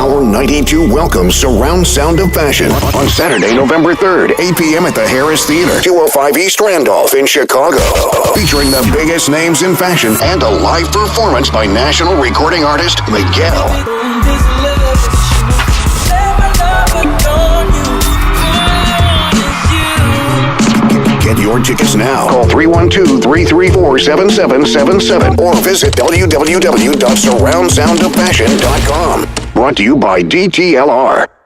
Power 92 welcomes Surround Sound of Fashion on Saturday, November 3rd, 8 p.m. at the Harris Theater, 205 East Randolph in Chicago. Featuring the biggest names in fashion and a live performance by National Recording Artist MIGUEL. Get your tickets now. Call 312-334-7777 or visit www.surroundsoundoffashion.com. Brought to you by DTLR.